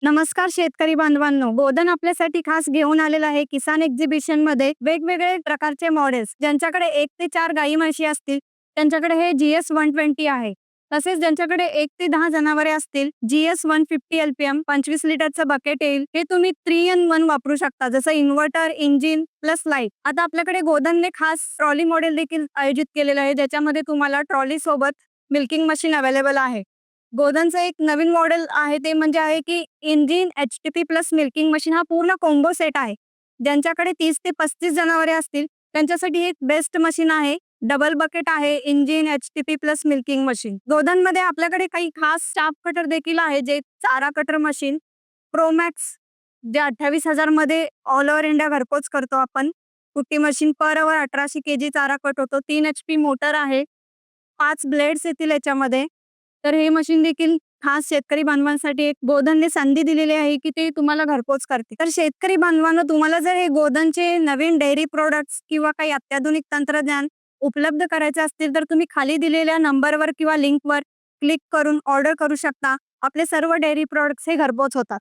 नमस्कार शेतकरी बांधवांनो, गोधन आपल्यासाठी खास घेऊन आलेलं आहे किसान एक्झिबिशन मध्ये वेगवेगळे प्रकारचे मॉडेल्स. ज्यांच्याकडे 1 ते 4 गाई म्हशी असतील त्यांच्याकडे हे GS 120 आहे. तसेच ज्यांच्याकडे 1 ते 10 जनावरे असतील GS 150 LPM 25 लिटरचं बकेट येईल. हे तुम्ही 3 in 1 वापरू शकता, जसं इन्व्हर्टर, इंजिन प्लस लाईट. आता आपल्याकडे गोधनने खास ट्रॉली मॉडेल देखील आयोजित केलेलं आहे, ज्याच्यामध्ये तुम्हाला ट्रॉली सोबत मिल्किंग मशीन अवेलेबल आहे. गोधनचं एक नवीन मॉडेल आहे ते म्हणजे आहे की engine HTP plus milking machine हा पूर्ण कॉम्बो सेट आहे. ज्यांच्याकडे 30 ते 35 जनावरे असतील त्यांच्यासाठी एक बेस्ट मशीन आहे. डबल बकेट आहे, engine HTP plus milking machine. गोधनमध्ये आपल्याकडे काही खास स्टाफ कटर देखील आहे, जे चारा कटर मशीन प्रोमॅक्स, जे 28,000 मध्ये ऑल ओव्हर इंडिया घरपोच करतो आपण. कुट्टी मशीन पर अवर 1800 kg चारा कट होतो. 3 HP मोटर आहे, 5 ब्लेड्स येतील याच्यामध्ये. तर हे मशीन देखील खास शेतकरी बांधवांसाठी एक गोधनने संधी दिलेली आहे की ते तुम्हाला घरपोच करते. तर शेतकरी बांधवांनो, तुम्हाला जर हे गोधनचे नवीन डेअरी प्रोडक्ट्स किंवा काही अत्याधुनिक तंत्रज्ञान उपलब्ध करायचे असतील तर तुम्ही खाली दिलेल्या नंबरवर किंवा लिंकवर क्लिक करून ऑर्डर करू शकता. आपले सर्व डेअरी प्रॉडक्ट्स हे घरपोच होतात.